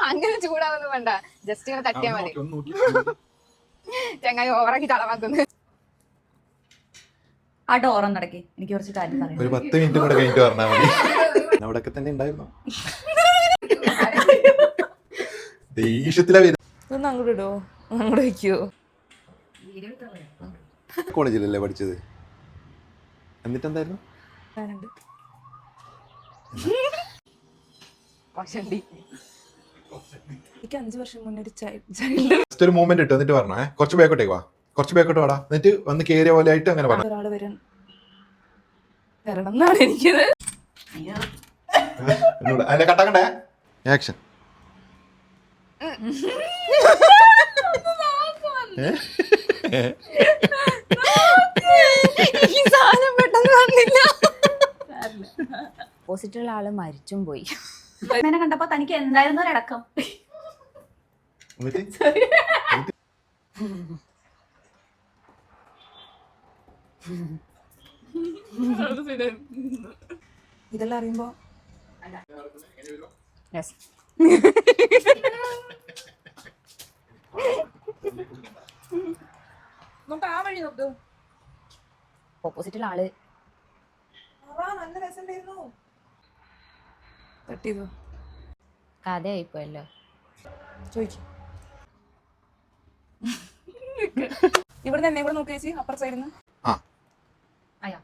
അങ്ങനെ ചൂടാവൊന്നും വേണ്ട, ജസ്റ്റ് ഇങ്ങനെ തട്ടിയാ മതി. ചങ്ങായി ഓവറാക്കി ചളവാക്കുന്നു. ആ ഡോറൊന്നും നടക്കി, എനിക്ക് കുറച്ച് കാര്യം പറയാം. ഒരു 10 മിനിറ്റ് കൂടെ കഴിഞ്ഞിട്ട് പറഞ്ഞാൽ മതി. അവിടെയൊക്കെ തന്നെ ഉണ്ടായിരുന്നു. ദേഷ്യത്തിലാ വരുന്നത്. ഇതൊന്നും അങ്ങോട്ട് ഇടോ, അങ്ങോട്ട് വെക്കോ? കോളേജിലല്ലേ പഠിച്ചത്? എന്നിട്ട് എന്തായിരുന്നു? എനിക്ക് 5 വർഷം മുന്നേ ജസ്റ്റ് ഒരു മൂവ്മെന്റ് ഇട്ടു എന്നിട്ട് പറഞ്ഞേ, കുറച്ച് ബാക്കോട്ടേക്ക് വാ, കുറച്ച് ബാക്കോട്ട് വാടാ, എന്നിട്ട് വന്ന് കേറിയ പോലെ ആയിട്ട് അങ്ങനെ പറഞ്ഞു. ഒരാള് വരണം എന്നാണ് എനിക്കത്. അതിനെ കട്ടാക്കണ്ടേ? ആക്ഷൻ. ഓപ്പോസിറ്റുള്ള ആള് മരിച്ചും പോയി. എന്നെ കണ്ടപ്പോ തനിക്ക് എന്തായിരുന്നു ഒരടക്കം? ഇതെല്ലാം അറിയുമ്പോ നമുക്ക് ആ വഴി നോക്ക്. ഓപ്പോസിറ്റുള്ള ആള് നല്ല രസമുണ്ടായിരുന്നു. തട്ടിയതോ? കഥയായിപ്പോയല്ലോ. ചോദിക്കും. ഇവിടെ തന്നെ ഇവിടെ നോക്കി ചേച്ചി, അപ്പുറ സൈഡിൽ നിന്ന്. ആ അയ്യോ